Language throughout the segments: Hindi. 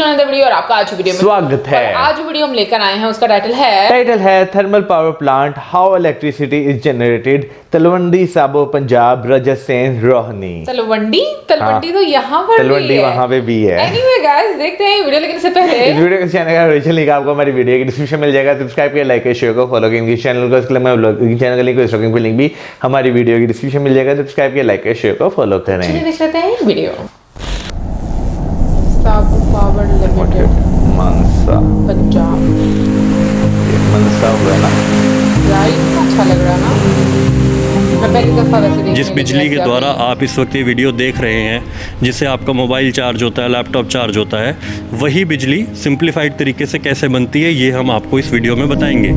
वीडियो और आपका आज वीडियो में स्वागत है। आज वीडियो हम लेकर आए हैं, उसका टाइटल है thermal power plant how electricity is generated, Talwandi Sabo Punjab, Rajasthan Rohni. Talwandi तो यहाँ पर तलवंडी वहाँ पे भी है। Anyway guys, देखते हैं वीडियो लेकिन इससे पहले इस वीडियो के चैनल का ओरिजिनल लिंक आपको हमारी वीडियो की डिस्क्रिप्शन मिल जाएगा। सब्सक्राइब करिए, लाइक करिए, शेयर को फॉलो करिए। इनके चैनल का चैनल का लिंक स्टॉकिंग पे लिंक भी हमारी वीडियो की डिस्क्रिप्शन मिल जाएगा। सब्सक्राइब करिए, लाइक करिए, शेयर को फॉलो करें। चलिए देख लेते हैं वीडियो। साबो पावर लिमिटेड मनसा पंजाब, मनसा हुआ ना, राइट, अच्छा लग रहा ना। मैं पहली दफा वैसे देख जिस बिजली के द्वारा आप इस वक्त ये वीडियो देख रहे हैं, जिससे आपका मोबाइल चार्ज होता है, लैपटॉप चार्ज होता है, वही बिजली सिंप्लीफाइड तरीके से कैसे बनती है ये हम आपको इस वीडियो में बताएंगे।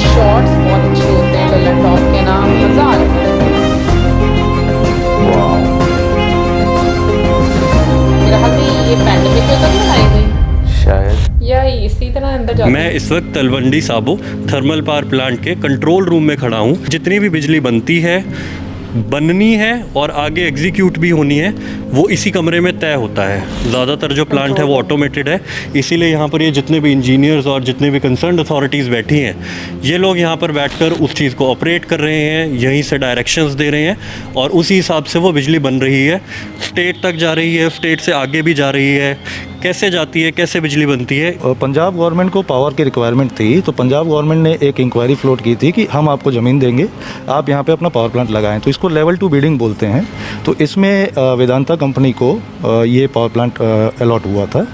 शॉर्ट्स बहुत अच्छे होते हैं लैपटॉप के, नाम मजा आ रहा है। मेरा हाल में ये पैंडेमिक में तब बनाई गई शायद, या इसी तरह अंदर जाती मैं इस वक्त Talwandi Sabo thermal power plant के कंट्रोल रूम में खड़ा हूँ। जितनी भी बिजली बनती है, बननी है और आगे एग्जीक्यूट भी होनी है, वो इसी कमरे में तय होता है। ज़्यादातर जो प्लांट है वो ऑटोमेटेड है, इसीलिए यहाँ पर ये जितने भी इंजीनियर्स और जितने भी कंसर्न अथॉरिटीज़ बैठी हैं, ये लोग यहाँ पर बैठकर उस चीज़ को ऑपरेट कर रहे हैं, यहीं से डायरेक्शंस दे रहे हैं और उसी हिसाब से वो बिजली बन रही है। स्टेट तक जा रही है, स्टेट से आगे भी जा रही है। कैसे जाती है, कैसे बिजली बनती है? पंजाब गवर्नमेंट को पावर की रिक्वायरमेंट थी, तो पंजाब गवर्नमेंट ने एक इंक्वायरी फ्लोट की थी कि हम आपको ज़मीन देंगे, आप यहाँ पे अपना पावर प्लांट लगाएं। तो इसको लेवल 2 बिडिंग बोलते हैं। तो इसमें वेदांता कंपनी को ये पावर प्लांट अलॉट हुआ था।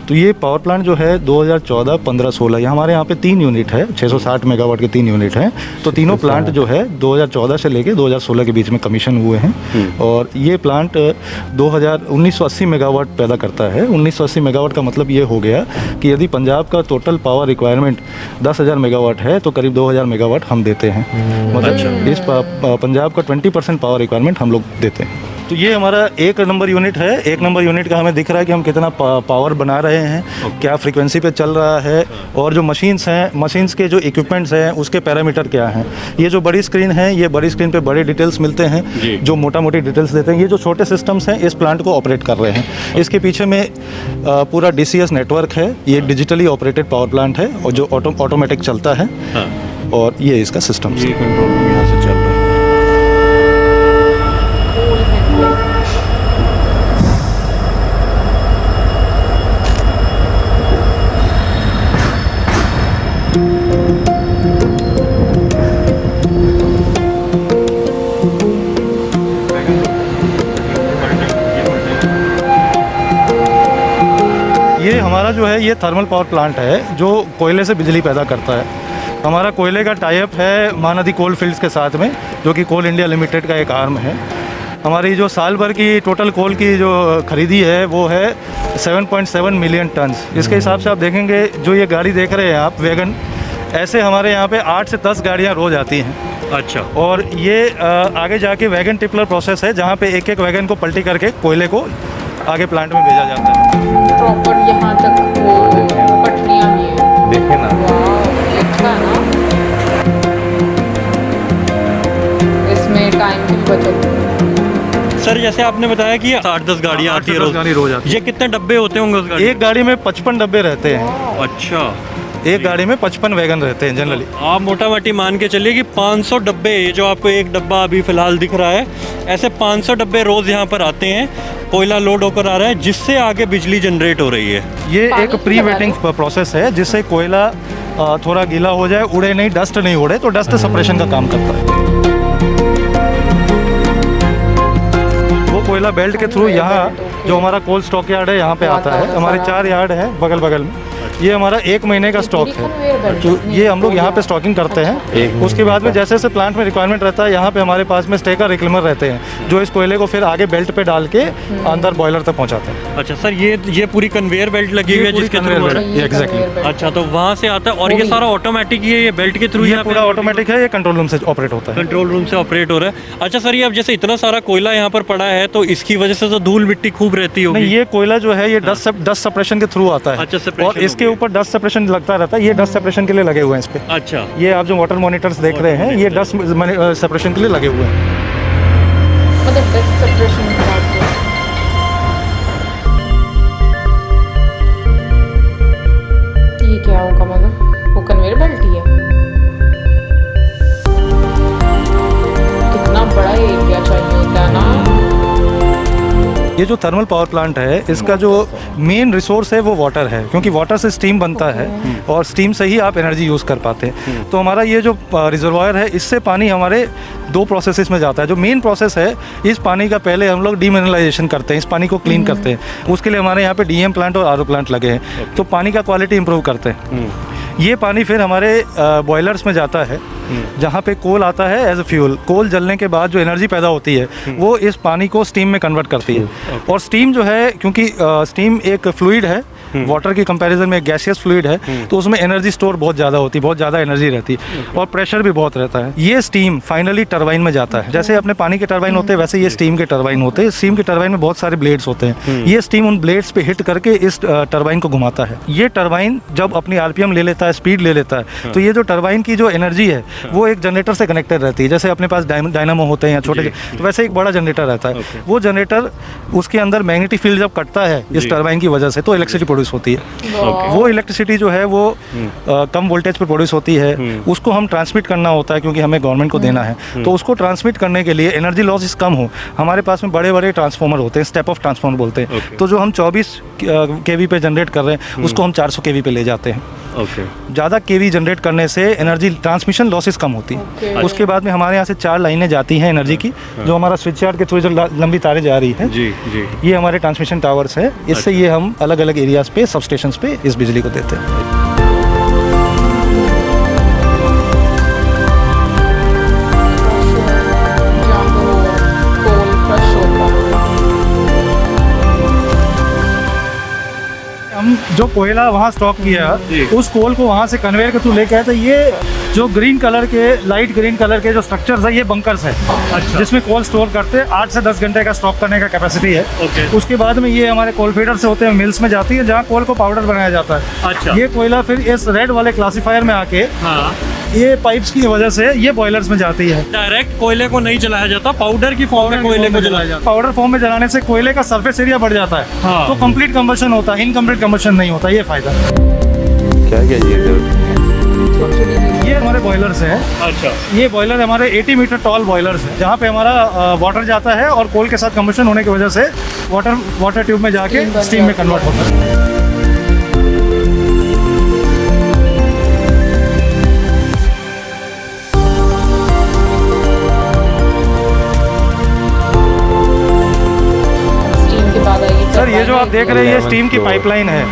तो ये पावर प्लांट जो है 2014, 15, 16 हमारे यहाँ पे 3 यूनिट है, 660 मेगावाट के 3 यूनिट हैं। तो तीनों प्लांट जो है 2014 से लेके 2016 के बीच में कमीशन हुए हैं। और ये प्लांट 1980 मेगावाट पैदा करता है। 1980 मेगावाट का मतलब ये हो गया कि यदि पंजाब का टोटल पावर रिक्वायरमेंट 10,000 मेगावाट है तो करीब 2,000 मेगावाट हम देते हैं। मतलब इस पंजाब का 20% पावर रिक्वायरमेंट हम लोग देते हैं। तो ये हमारा 1 नंबर यूनिट है। 1 नंबर यूनिट का हमें दिख रहा है कि हम कितना पावर बना रहे हैं, क्या फ्रीक्वेंसी पे चल रहा है, और जो मशीन्स हैं, मशीन्स के जो इक्विपमेंट्स हैं उसके पैरामीटर क्या हैं। ये जो बड़ी स्क्रीन है, ये बड़ी स्क्रीन पे बड़े डिटेल्स मिलते हैं जो मोटा मोटी डिटेल्स देते हैं। ये जो छोटे सिस्टम्स हैं इस प्लांट को ऑपरेट कर रहे हैं। इसके पीछे में पूरा DCS नेटवर्क है। ये डिजिटली ऑपरेटेड पावर प्लांट है और जो ऑटोमेटिक चलता है। और ये इसका सिस्टम ये कंट्रोल रूम यहाँ से चल रहा है। ये हमारा जो है ये थर्मल पावर प्लांट है जो कोयले से बिजली पैदा करता है। हमारा कोयले का टाई अप है महानदी कोल फील्ड्स के साथ में, जो कि कोल इंडिया लिमिटेड का एक आर्म है। हमारी जो साल भर की टोटल कोल की जो खरीदी है वो है 7.7 मिलियन टन्स। इसके हिसाब से आप देखेंगे, जो ये गाड़ी देख रहे हैं आप, वैगन, ऐसे हमारे यहाँ पे 8 से 10 गाड़ियाँ रोज़ आती हैं। अच्छा। और ये आगे जाके वैगन टिपलर प्रोसेस है, जहाँ पे एक एक वैगन को पलटी करके कोयले को आगे प्लांट में भेजा जाता है। प्रॉपर यहाँ तक वो पटरियाँ भी हैं। देखे ना, ये अच्छा है ना, इसमें टाइम की बचत। सर जैसे आपने बताया कि 8-10 गाड़ियाँ आती है रोज आती है। ये कितने डब्बे होते होंगे उस गाड़ी? एक गाड़ी में 55 डब्बे रहते हैं। अच्छा। एक गाड़ी में 55 वैगन रहते हैं जनरली। आप मोटा मोटी मान के चलिए कि 500 डब्बे, ये जो आपको एक डब्बा अभी फ़िलहाल दिख रहा है, ऐसे 500 डब्बे रोज़ यहाँ पर आते हैं, कोयला लोड होकर आ रहा है, जिससे आगे बिजली जनरेट हो रही है। ये एक प्री वेटिंग प्रोसेस है, जिससे कोयला थोड़ा गीला हो जाए, उड़े नहीं, डस्ट नहीं उड़े, तो डस्ट सेपरेशन का काम करता है। वो कोयला बेल्ट के थ्रू यहाँ जो हमारा कोल स्टॉक यार्ड है यहाँ पे आता है। हमारे 4 यार्ड है बगल बगल में। ये हमारा 1 महीने का स्टॉक है, जो ये हम लोग यहाँ पे स्टॉकिंग करते हैं। उसके बाद में जैसे जैसे प्लांट में रिक्वायरमेंट रहता है, यहाँ पे हमारे पास में स्टेकर रिक्लेमर रहते हैं, जो इस कोयले को फिर आगे बेल्ट पे डाल के अंदर बॉयलर तक पहुँचाते हैं। अच्छा सर, ये पूरी कन्वेयर बेल्ट लगी हुई है जिसके थ्रू? एग्जैक्टली। अच्छा, तो वहाँ से आता है और ये सारा ऑटोमेटिक ही है, ये बेल्ट के थ्रू? ये पूरा ऑटोमेटिक है, ये कंट्रोल रूम से ऑपरेट होता है। कंट्रोल रूम से ऑपरेट हो रहा है। अच्छा सर, ये अब जैसे इतना सारा कोयला यहाँ पर पड़ा है, तो इसकी वजह से तो धूल मिट्टी खूब रहती होगी? नहीं, ये कोयला जो है ये डस्ट सेपरेशन के थ्रू आता है। अच्छा, और इसके ऊपर डस्ट सेपरेशन लगता रहता है। ये डस्ट सेपरेशन के लिए लगे हुए हैं इस पे। अच्छा, ये आप जो वाटर मॉनिटर्स देख रहे हैं, ये डस्ट सेपरेशन के लिए लगे हुए हैं। मतलब डस्ट सेपरेशन ये जो थर्मल पावर प्लांट है इसका जो मेन रिसोर्स है वो वाटर है, क्योंकि वाटर से स्टीम बनता है और स्टीम से ही आप एनर्जी यूज़ कर पाते हैं। तो हमारा ये जो रिजर्वायर है इससे पानी हमारे दो प्रोसेसेस में जाता है। जो मेन प्रोसेस है, इस पानी का पहले हम लोग डीमिनरलाइजेशन करते हैं, इस पानी को क्लीन करते हैं। उसके लिए हमारे यहाँ पे डीएम प्लांट और आरओ प्लांट लगे हैं, तो पानी का क्वालिटी इंप्रूव करते हैं। ये पानी फिर हमारे बॉयलर्स में जाता है, जहाँ पे कोल आता है एज ए फ्यूल। कोल जलने के बाद जो एनर्जी पैदा होती है वो इस पानी को स्टीम में कन्वर्ट करती है। और स्टीम जो है, क्योंकि स्टीम एक फ्लूइड है, वाटर की कंपैरिजन में गैसियस फ्लूइड है, तो उसमें एनर्जी स्टोर बहुत ज़्यादा होती है, बहुत ज़्यादा एनर्जी रहती है और प्रेशर भी बहुत रहता है। ये स्टीम फाइनली टरबाइन में जाता है। जैसे अपने पानी के टरबाइन होते हैं वैसे ये स्टीम के टरबाइन होते हैं। स्टीम के टरबाइन में बहुत सारे ब्लेड्स होते हैं। ये स्टीम उन ब्लेड्स पे हिट करके इस टरबाइन को घुमाता है। ये टरबाइन जब अपनी आरपीएम ले लेता है, स्पीड ले लेता है, तो ये जो टरबाइन की जो एनर्जी है वो एक जनरेटर से कनेक्टेड रहती है। जैसे अपने पास डायनामो होते हैं या छोटे, तो वैसे एक बड़ा जनरेटर रहता है। वो जनरेटर, उसके अंदर मैग्नेटिक फील्ड जब कटता है इस टरबाइन की वजह से, तो इलेक्ट्रिसिटी प्रोड्यूस होती है। वो इलेक्ट्रिसिटी जो है वो कम वोल्टेज पे प्रोड्यूस होती है। उसको हम ट्रांसमिट करना होता है, क्योंकि हमें गवर्नमेंट को देना है। तो उसको ट्रांसमिट करने के लिए एनर्जी लॉसेस कम हो, हमारे पास में बड़े बड़े ट्रांसफार्मर होते हैं, स्टेप ऑफ ट्रांसफार्मर बोलते हैं। तो जो हम 24 केवी पे जनरेट कर रहे हैं उसको हम 400 केवी पे ले जाते हैं। ज़्यादा केवी जनरेट करने से एनर्जी ट्रांसमिशन लॉसेस कम होती है। उसके बाद में हमारे यहाँ से 4 लाइनें जाती हैं एनर्जी की, जो हमारा स्विच यार्ड के थ्रू जो लंबी तारें जा रही है, ये हमारे ट्रांसमिशन टावर्स है। इससे ये हम अलग अलग एरियाज पे, सब स्टेशंस पे इस बिजली को देते हैं। हम जो कोयला वहाँ स्टॉक किया, उस कोल को वहाँ से कन्वेयर के थ्रू लेके आए। तो ये जो ग्रीन कलर के, लाइट ग्रीन कलर के जो स्ट्रक्चर्स है, ये बंकर्स है। अच्छा। जिसमें कोल स्टोर करते हैं। 8 से 10 घंटे का स्टॉक करने का कैपेसिटी है। उसके बाद में ये हमारे कोल फीडर से होते हैं, मिल्स में जाती है, जहाँ कोल को पाउडर बनाया जाता है। अच्छा। ये कोयला फिर इस रेड वाले क्लासीफायर में आके, ये पाइप्स की वजह से ये बॉयलर्स में जाती है। डायरेक्ट कोयले को नहीं जलाया जाता, पाउडर की फॉर्म में कोयले को जलाया जाता है। पाउडर फॉर्म में जलाने से कोयले का सरफेस एरिया बढ़ जाता है। हाँ। तो कंप्लीट कंबशन होता है, इनकम्प्लीट कंबशन नहीं होता। ये फायदा क्या ये हमारे बॉयलर्स हैं। अच्छा। ये बॉयलर हमारे 80 मीटर टॉल बॉयलर्स हैं, जहाँ पे हमारा वाटर जाता है और कोल के साथ कंबशन होने की वजह से वाटर ट्यूब में जाके स्टीम में कन्वर्ट होता है। सर, ये जो आप देख रहे हैं ये स्टीम की पाइपलाइन है।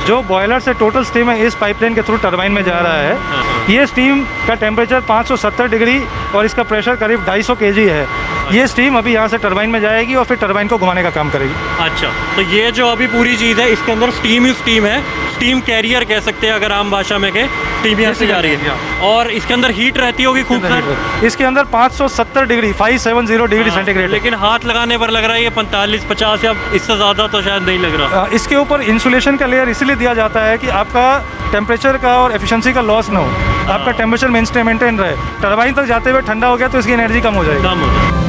जो बॉयलर से टोटल स्टीम है इस पाइपलाइन के थ्रू टरबाइन में जा रहा है। ये स्टीम का टेम्परेचर 570 डिग्री और इसका प्रेशर करीब 250 kg है। ये स्टीम अभी यहाँ से टरबाइन में जाएगी और फिर टरबाइन को घुमाने का काम करेगी। अच्छा, तो ये जो अभी पूरी चीज़ है, इसके अंदर स्टीम ही स्टीम है, स्टीम कैरियर कह सकते हैं अगर आम भाषा में कहें। स्टीम यहाँ से जा रही है और इसके अंदर हीट रहती होगी खूब सारी। इसके अंदर 570 डिग्री 570 डिग्री सेंटीग्रेड। लेकिन हाथ लगाने पर लग रहा है ये 45-50 या इससे ज़्यादा तो शायद नहीं लग रहा। इसके ऊपर इंसुलेशन का लेयर इसलिए दिया जाता है कि आपका टेम्परेचर का और एफिशिएंसी का लॉस ना हो, आपका टेम्परेचर मेंटेन रहे। टरबाइन तक जाते हुए ठंडा हो गया तो इसकी एनर्जी कम हो जाएगी।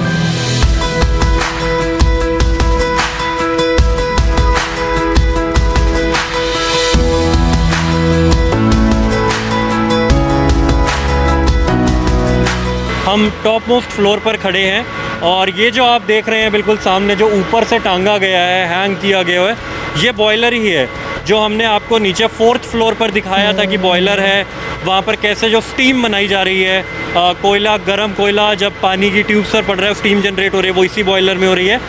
हम टॉप मोस्ट फ्लोर पर खड़े हैं और ये जो आप देख रहे हैं बिल्कुल सामने, जो ऊपर से टांगा गया है, हैंग किया गया है, ये बॉयलर ही है जो हमने आपको नीचे 4th फ्लोर पर दिखाया था कि बॉयलर है। वहाँ पर कैसे जो स्टीम बनाई जा रही है, कोयला, गर्म कोयला जब पानी की ट्यूब्स पर पड़ रहा है, स्टीम जनरेट हो रही है, वो इसी बॉयलर में हो रही है।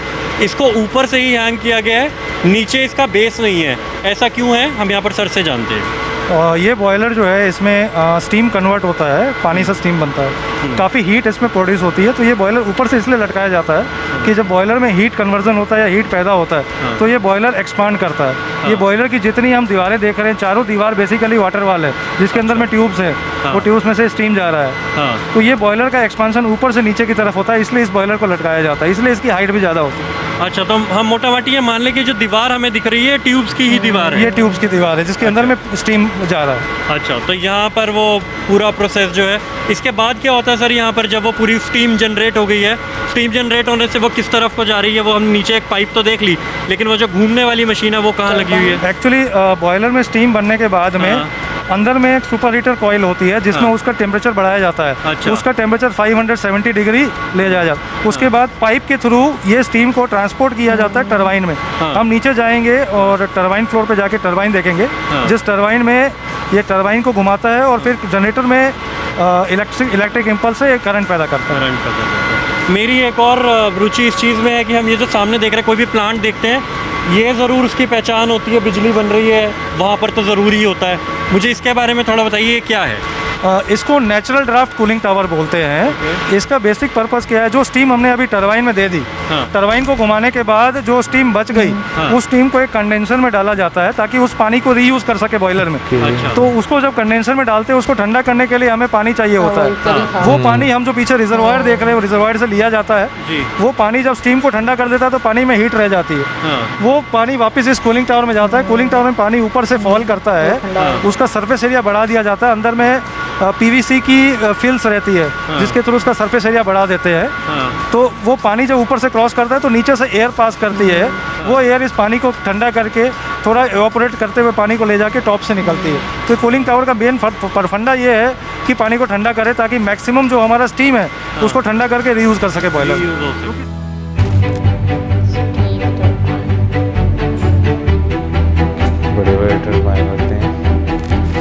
इसको ऊपर से ही हैंग किया गया है, नीचे इसका बेस नहीं है। ऐसा क्यों है, हम यहाँ पर सर से जानते हैं। ये बॉयलर जो है इसमें स्टीम कन्वर्ट होता है, पानी से स्टीम बनता है, काफ़ी हीट इसमें प्रोड्यूस होती है। तो ये बॉयलर ऊपर से इसलिए लटकाया जाता है कि जब बॉयलर में हीट कन्वर्जन होता है या हीट पैदा होता है तो ये बॉयलर एक्सपांड करता है। ये बॉयलर की जितनी हम दीवारें देख रहे हैं, चारों दीवार बेसिकली वाटर वाल है, जिसके अंदर में ट्यूब्स है, वो ट्यूब्स में से स्टीम जा रहा है। तो ये बॉयलर का एक्सपांशन ऊपर से नीचे की तरफ होता है, इसलिए इस बॉयलर को लटकाया जाता है, इसलिए इसकी हाइट भी ज़्यादा होती है। अच्छा, तो हम मोटा मोटी ये मान लें कि जो दीवार हमें दिख रही है ट्यूब्स की ही दीवार है। ये ट्यूब्स की दीवार है जिसके अंदर में स्टीम जा रहा है। अच्छा, तो यहाँ पर वो पूरा प्रोसेस जो है, इसके बाद क्या होता है सर यहाँ पर, जब वो पूरी स्टीम जनरेट हो गई है, स्टीम जनरेट होने से वो किस तरफ को जा रही है? वो हम नीचे एक पाइप तो देख ली, लेकिन वो जो घूमने वाली मशीन है वो कहाँ लगी हुई है? एक्चुअली बॉयलर में स्टीम बनने के बाद में अंदर में एक सुपर हीटर कॉइल होती है जिसमें उसका टेम्परेचर बढ़ाया जाता है। अच्छा। उसका टेम्परेचर 570 डिग्री ले जाया जाता है। उसके बाद पाइप के थ्रू ये स्टीम को ट्रांसपोर्ट किया जाता है टरबाइन में। हम नीचे जाएंगे और टरबाइन फ्लोर पे जाके टरबाइन देखेंगे, जिस टरबाइन में ये टरबाइन को घुमाता है और फिर जनरेटर में इलेक्ट्रिक इम्पल्स से करंट पैदा करता है। मेरी एक और रुचि इस चीज़ में है कि हम ये जो सामने देख रहे हैं, कोई भी प्लांट देखते हैं, ये ज़रूर उसकी पहचान होती है, बिजली बन रही है वहाँ पर तो ज़रूरी होता है। मुझे इसके बारे में थोड़ा बताइए, ये क्या है? इसको नेचुरल ड्राफ्ट कूलिंग टावर बोलते हैं। इसका बेसिक पर्पस क्या है, जो स्टीम हमने अभी टरबाइन में दे दी, टरबाइन को घुमाने के बाद जो स्टीम बच गई, उस स्टीम को एक कंडेंसर में डाला जाता है ताकि उस पानी को रीयूज कर सके बॉयलर में। अच्छा। तो उसको जब कंडेंसर में डालते हैं, उसको ठंडा करने के लिए हमें पानी चाहिए होता है। वो पानी हम जो पीछे रिजर्वायर देख रहे हैं, रिजर्वायर से लिया जाता है। वो पानी जब स्टीम को ठंडा कर देता है तो पानी में हीट रह जाती है। वो पानी वापस इस कूलिंग टावर में जाता है। कूलिंग टावर में पानी ऊपर से फॉल करता है, उसका सरफेस एरिया बढ़ा दिया जाता है। अंदर में पीवीसी की फिल्स रहती है जिसके थ्रू उसका सरफेस एरिया बढ़ा देते हैं। तो वो पानी जब ऊपर से क्रॉस करता है तो नीचे से एयर पास करती है। वो एयर इस पानी को ठंडा करके थोड़ा एवापोरेट करते हुए पानी को ले जाके टॉप से निकलती है। तो कूलिंग टावर का मेन फंडा ये है कि पानी को ठंडा करे ताकि मैक्सिमम जो हमारा स्टीम है उसको ठंडा करके रीयूज कर सके बॉयलर। बड़े बड़े टरबाइन होते हैं।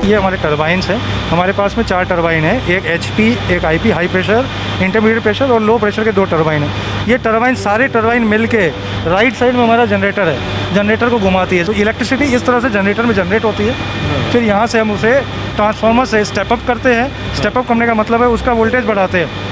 ये हमारे टरबाइन्स हैं। हमारे पास में 4 टरबाइन है, एक HP, एक IP high pressure, intermediate pressure और लो प्रेशर के 2 टरबाइन है। ये टरबाइन सारे टरबाइन मिलके राइट साइड में हमारा जनरेटर है, जनरेटर को घुमाती है। तो इलेक्ट्रिसिटी इस तरह से जनरेटर में जनरेट होती है। फिर यहाँ से हम उसे ट्रांसफार्मर से स्टेप अप करते हैं। स्टेप अप करने का मतलब है उसका वोल्टेज बढ़ाते हैं।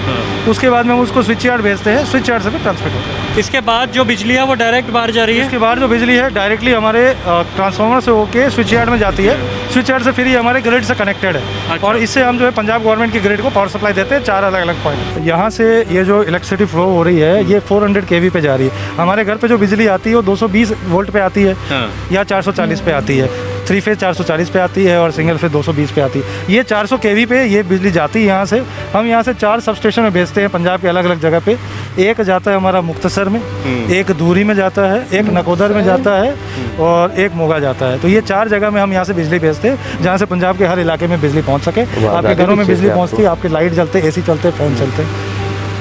उसके बाद में हम उसको स्विच यार्ड भेजते हैं, स्विच यार्ड से फिर ट्रांसफर करते हैं। इसके बाद जो बिजली है वो डायरेक्ट बाहर जा रही है? इसके बाद जो बिजली है डायरेक्टली हमारे ट्रांसफार्मर से होके स्विच यार्ड में जाती है। स्विच यार्ड से फिर ये हमारे ग्रिड से कनेक्टेड है। अच्छा। और इससे हम जो है पंजाब गवर्नमेंट की ग्रिड को पावर सप्लाई देते हैं 4 अलग अलग पॉइंट। यहाँ से ये जो इलेक्ट्रिसिटी फ्लो हो रही है ये 400 kV पे जा रही है। हमारे घर पे जो बिजली आती है वो 220 वोल्ट पे आती है या 440 पे आती है। 3 फेज 440 पे आती है और सिंगल फेज 220 पे आती है। ये 400 kV पे ये बिजली जाती है यहाँ से। हम यहाँ से 4 सब स्टेशन में भेजते हैं पंजाब के अलग अलग जगह पे। एक जाता है हमारा मुक्तसर में, एक धूरी में जाता है, एक नकोदर में जाता है और एक मोगा जाता है। तो ये 4 जगह में हम यहाँ से बिजली भेजते हैं जहाँ से पंजाब के हर इलाके में बिजली पहुँच सके। आपके घरों में बिजली पहुँचती है, आपके लाइट जलते, AC चलते, फैन चलते।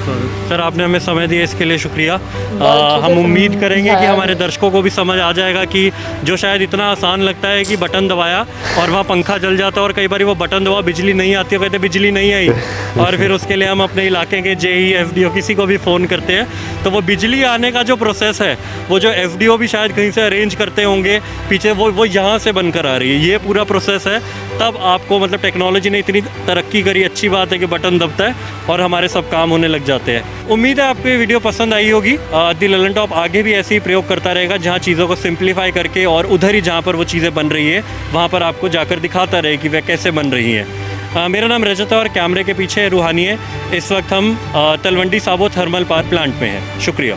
सर आपने हमें समय दिया इसके लिए शुक्रिया। हम उम्मीद करेंगे कि हमारे दर्शकों को भी समझ आ जाएगा कि जो शायद इतना आसान लगता है कि बटन दबाया और वहाँ पंखा जल जाता है और कई बार वो बटन दबा बिजली नहीं आती है, कहते बिजली नहीं आई और फिर उसके लिए हम अपने इलाके के JE FDO किसी को भी फ़ोन करते हैं। तो वो बिजली आने का जो प्रोसेस है वो जो FDO भी शायद कहीं से अरेंज करते होंगे पीछे, वो यहाँ से बनकर आ रही है। ये पूरा प्रोसेस है, तब आपको मतलब टेक्नोलॉजी ने इतनी तरक्की करी। अच्छी बात है कि बटन दबता है और हमारे सब काम होने लग जाते हैं। उम्मीद है आपको ये वीडियो पसंद आई होगी। दी ललन टॉप आगे भी ऐसे ही प्रयोग करता रहेगा जहाँ चीज़ों को सिंप्लीफाई करके और उधर ही जहाँ पर वो चीज़ें बन रही है वहाँ पर आपको जाकर दिखाता रहे कि वह कैसे बन रही हैं। मेरा नाम रजत है और कैमरे के पीछे रूहानी है। इस वक्त हम Talwandi Sabo thermal power plant में हैं। शुक्रिया।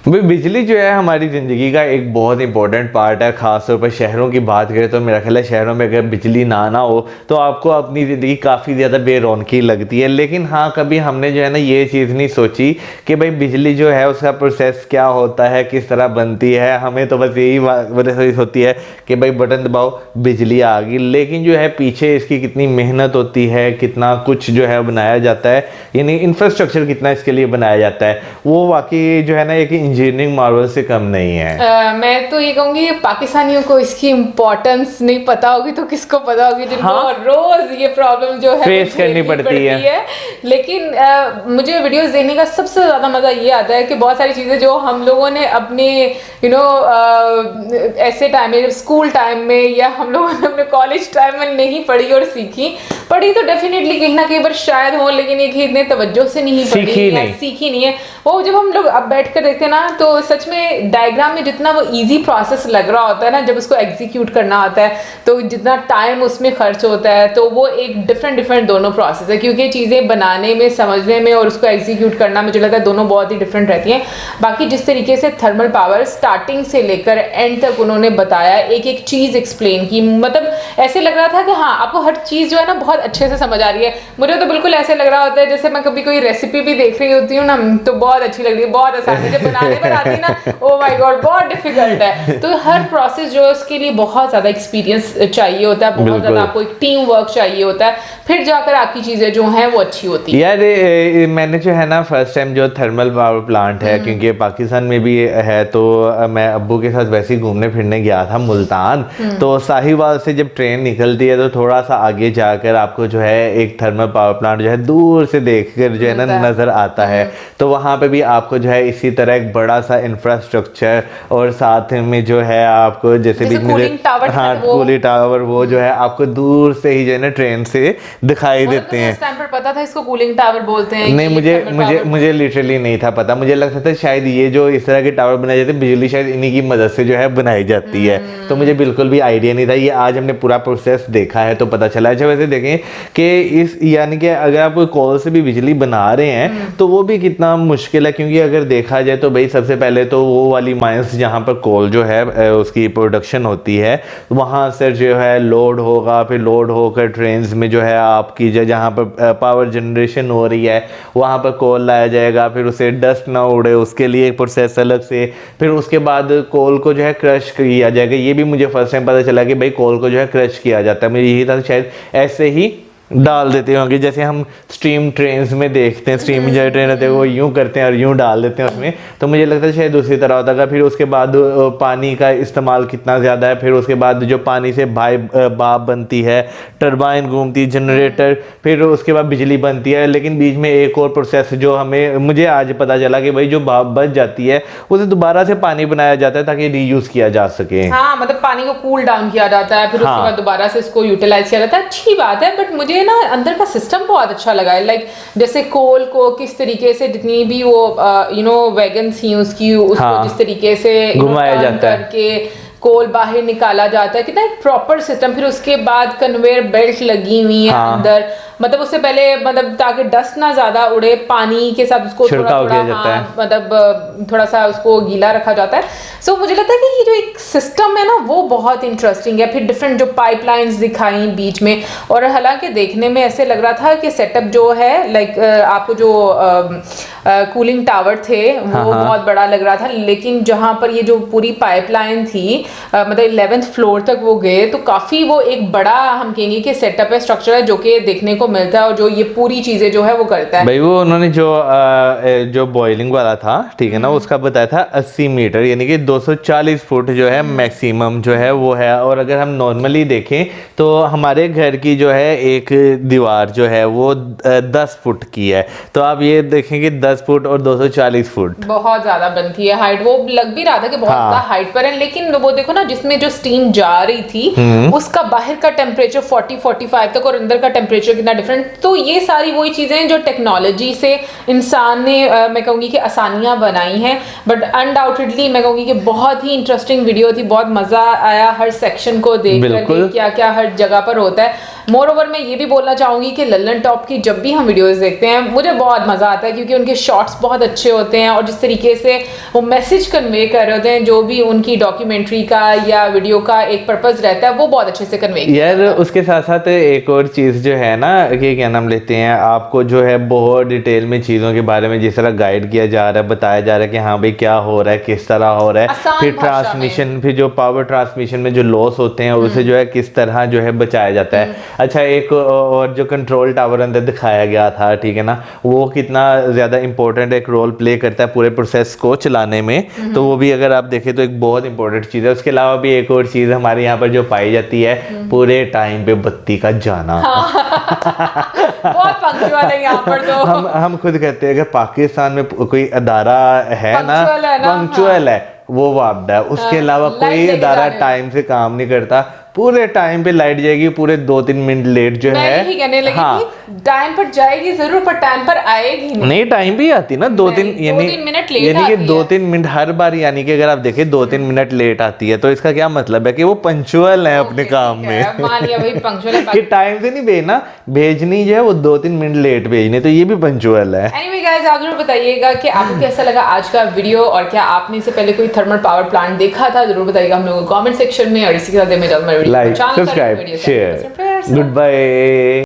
भाई बिजली जो है हमारी ज़िंदगी का एक बहुत इंपॉर्टेंट पार्ट है। ख़ासतौर पर शहरों की बात करें तो मेरा ख्याल है शहरों में अगर बिजली ना हो तो आपको अपनी ज़िंदगी काफ़ी ज़्यादा बेरौनकी लगती है। लेकिन हाँ, कभी हमने जो है ना ये चीज़ नहीं सोची कि भाई बिजली जो है उसका प्रोसेस क्या होता है, किस तरह बनती है। हमें तो बस यही वजह होती है कि भाई बटन दबाओ बिजली आ गई, लेकिन जो है पीछे इसकी कितनी मेहनत होती है, कितना कुछ जो है बनाया जाता है, यानी इंफ्रास्ट्रक्चर कितना इसके लिए बनाया जाता है, वो वाकई जो है ना एक इंजीनियरिंग मार्वल से कम नहीं है। मैं तो ये कहूँगी पाकिस्तानियों को इसकी इम्पोर्टेंस नहीं पता होगी तो किसको पता होगी, जिनको रोज ये प्रॉब्लम जो है फेस करनी पड़ती है। लेकिन मुझे वीडियोस देखने का सबसे ज़्यादा मज़ा ये आता है कि बहुत सारी चीज़ें जो हम लोगों ने अपने ऐसे टाइम में, स्कूल टाइम में या हम लोगों ने अपने कॉलेज टाइम में नहीं पढ़ी और सीखी। पढ़ी तो डेफिनेटली कहीं ना कहीं पर शायद हो, लेकिन ये कि इतने तवज्जो से नहीं पढ़ी, सीखी नहीं है। वो जब हम लोग अब बैठ कर देखते हैं ना, तो सच में डायग्राम में जितना वो इजी प्रोसेस लग रहा होता है ना, जब उसको एग्जीक्यूट करना होता है तो जितना टाइम उसमें खर्च होता है, तो वो एक डिफरेंट दोनों प्रोसेस है, क्योंकि चीज़ें बनाने में, समझने में और उसको एग्जीक्यूट करना, मुझे लगता है दोनों बहुत ही डिफरेंट रहती हैं। बाकी जिस तरीके से थर्मल पावर स्टार्टिंग से लेकर एंड तक उन्होंने बताया, एक एक चीज़ एक्सप्लेन की, मतलब ऐसे लग रहा था कि हाँ आपको हर चीज़ जो है ना बहुत अच्छे से समझ आ रही है। मुझे तो बिल्कुल ऐसे लग रहा होता है जैसे मैं कभी कोई रेसिपी भी देख रही होती हूँ ना, तो बहुत अच्छी लग रही है, बहुत आसानी से बनाने पर आती है ना, ओ माय गॉड बहुत डिफिकल्ट है। तो हर प्रोसेस जो है उसके लिए बहुत ज़्यादा एक्सपीरियंस चाहिए होता है, बहुत ज़्यादा आपको एक टीम वर्क चाहिए होता है, फिर जाकर आपकी चीज़ें जो हैं वो अच्छी होती है। यार मैंने जो है ना फर्स्ट टाइम जो थर्मल पावर प्लांट है, क्योंकि पाकिस्तान में भी है, तो मैं अब्बू के साथ वैसे ही घूमने फिरने गया था मुल्तान। तो साहिवाल से जब ट्रेन निकलती है तो थोड़ा सा आगे जाकर आपको जो है एक थर्मल पावर प्लांट जो है दूर से देखकर जो है ना नजर आता है। तो वहाँ पे भी आपको जो है इसी तरह एक बड़ा सा इंफ्रास्ट्रक्चर और साथ में जो है आपको जैसे भी कूलिंग टावर, हाँ कूलिंग टावर, वो जो है आपको दूर से ही जो है ना ट्रेन से दिखाई देते हैं। उस टाइम पर पता था इसको कूलिंग टावर बोलते हैं? नहीं, मुझे लिटरली नहीं था पता। मुझे लगता था शायद ये जो इस तरह के टावर बनाए जाते हैं बिजली शायद इन्हीं की मदद से जो है बनाई जाती है। तो मुझे बिल्कुल भी आइडिया नहीं था। ये आज हमने पूरा प्रोसेस देखा है तो पता चला है। वैसे देखें कि इस यानी कि अगर आप कोल से भी बिजली बना रहे हैं तो वो भी कितना मुश्किल है, क्योंकि अगर देखा जाए तो भाई सबसे पहले तो वो वाली माइंस जहाँ पर कोल जो है उसकी प्रोडक्शन होती है वहाँ से जो है लोड होगा, फिर लोड होकर ट्रेन्स में जो है आपकी जहाँ पर पावर जनरेशन हो रही है वहाँ पर कोल लाया जाएगा, फिर उसे डस्ट ना उड़े उसके लिए एक प्रोसेस अलग से, फिर उसके बाद कोल को जो है क्रश किया जाएगा। ये भी मुझे फर्स्ट टाइम पता चला कि भाई कोल को जो है क्रश किया जाता है। मुझे यही था शायद ऐसे ही डाल देते होंगे जैसे हम स्टीम ट्रेन्स में देखते हैं, स्टीम जो ट्रेन होते हैं वो यूं करते हैं और यूं डाल देते हैं उसमें। तो मुझे लगता है शायद उसी तरह होता है। फिर उसके बाद पानी का इस्तेमाल कितना ज़्यादा है, फिर उसके बाद जो पानी से भाप बनती है, टरबाइन घूमती, जनरेटर, फिर उसके बाद बिजली बनती है। लेकिन बीच में एक और प्रोसेस जो मुझे आज पता चला कि भाई जो भाप बच जाती है उसे दोबारा से पानी बनाया जाता है ताकि रीयूज किया जा सके। हाँ, मतलब पानी को कूल डाउन किया जाता है, फिर उसके बाद दोबारा से इसको यूटिलाइज किया जाता है। अच्छी बात है, बट मुझे ना अंदर का सिस्टम बहुत अच्छा लगा है। लाइक जैसे कोल को किस तरीके से जितनी भी वो वैगन्स थी उसको जिस तरीके से घुमाया जाता है करके कोल बाहर निकाला जाता है, कितना एक प्रॉपर सिस्टम। फिर उसके बाद कन्वेयर बेल्ट लगी हुई है अंदर, मतलब उससे पहले मतलब ताकि डस्ट ना ज्यादा उड़े, पानी के साथ उसको मतलब थोड़ा सा उसको गीला रखा जाता है। सो मुझे लगता है कि ये जो एक सिस्टम है ना वो बहुत इंटरेस्टिंग है। फिर डिफरेंट जो पाइपलाइंस दिखाई बीच में, और हालांकि देखने में ऐसे लग रहा था कि सेटअप जो है लाइक आपको जो कूलिंग टावर थे वो बहुत बड़ा लग रहा था, लेकिन जहां पर ये जो पूरी पाइपलाइन थी मतलब 11th फ्लोर तक वो गए, तो काफी वो एक बड़ा हम कहेंगे कि सेटअप है, स्ट्रक्चर है जो कि देखने को मिलता है और जो ये पूरी चीजें जो है वो करता है। भाई वो उन्होंने जो बॉइलिंग वाला था, ठीक है ना, उसका बताया था 80 मीटर यानी कि 240 फुट जो है मैक्सिमम जो है वो है। और अगर हम नॉर्मली देखें तो हमारे घर की जो है एक दीवार जो है वो 10 फुट की है, तो आप ये देखेंगे 10 फुट और 240 फुट बहुत ज्यादा बनती है हाइट। वो लग भी रहा था कि बहुत ज्यादा हाइट पर है, लेकिन वो देखो ना जिसमें जो स्टीम जा रही थी उसका बाहर का टेम्परेचर 40-45 तक और अंदर का टेम्परेचर कितना डिफरेंट। तो ये सारी वही चीजें हैं जो टेक्नोलॉजी से इंसान ने मैं कहूँगी कि आसानियां बनाई हैं, बट अनडाउटेडली मैं कहूँगी कि बहुत ही इंटरेस्टिंग वीडियो थी। बहुत मजा आया हर सेक्शन को देख करके, क्या क्या हर जगह पर होता है। मोर ओवर मैं ये भी बोलना चाहूंगी कि लल्लन टॉप की जब भी हम वीडियोस देखते हैं मुझे बहुत मजा आता है, क्योंकि उनके शॉट्स बहुत अच्छे होते हैं और जिस तरीके से वो मैसेज कन्वे कर रहे होते हैं, जो भी उनकी डॉक्यूमेंट्री का या वीडियो का एक पर्पस रहता है वो बहुत अच्छे से कन्वे यार। उसके साथ साथ एक और चीज जो है ना कि क्या नाम लेते हैं, आपको जो है बहुत डिटेल में चीजों के बारे में जिस तरह गाइड किया जा रहा है, बताया जा रहा है कि हाँ भाई क्या हो रहा है, किस तरह हो रहा है, फिर ट्रांसमिशन, फिर जो पावर ट्रांसमिशन में जो लॉस होते हैं उसे जो है किस तरह जो है बचाया जाता है। अच्छा, एक और जो कंट्रोल टावर अंदर दिखाया गया था, ठीक है ना, वो कितना ज्यादा इंपॉर्टेंट एक रोल प्ले करता है पूरे प्रोसेस को चलाने में, तो वो भी अगर आप देखें तो एक बहुत इंपॉर्टेंट चीज है। उसके अलावा भी एक और चीज हमारे यहाँ पर जो पाई जाती है, पूरे टाइम पे बत्ती का जाना। बहुत पंक्चुअल है यहाँ पर। तो हम खुद कहते हैं कि पाकिस्तान में कोई अदारा है ना पंक्चुअल है, वो वापडा है। उसके अलावा कोई अदारा टाइम से काम नहीं करता। पूरे टाइम पे लाइट जाएगी, पूरे 2-3 मिनट लेट जो मैं है। यही कहने लगी हाँ, थी टाइम पर जाएगी जरूर पर टाइम पर आएगी नहीं टाइम भी आती ना 2-3 नहीं, यानी 2-3 मिनट लेट यानी कि आती है। 2-3 मिनट हर बार, यानी कि अगर आप देखें 2-3 मिनट लेट आती है, तो इसका क्या मतलब है कि वो पंचुअल है अपने काम में। मान लिया भाई पंक्चुअल है। कि टाइम से नहीं भेजना, भेजनी जो है वो 2-3 मिनट लेट भेजनी, तो ये भी पंचुअल है। एनीवे गाइस, आप जरूर बताइएगा कि आपको कैसा लगा आज का वीडियो, और क्या आपने इससे पहले कोई थर्मल पावर प्लांट देखा था, जरूर बताइएगा हम लोगों को कमेंट सेक्शन में। और इसी के साथ मैं like, subscribe, share, good bye.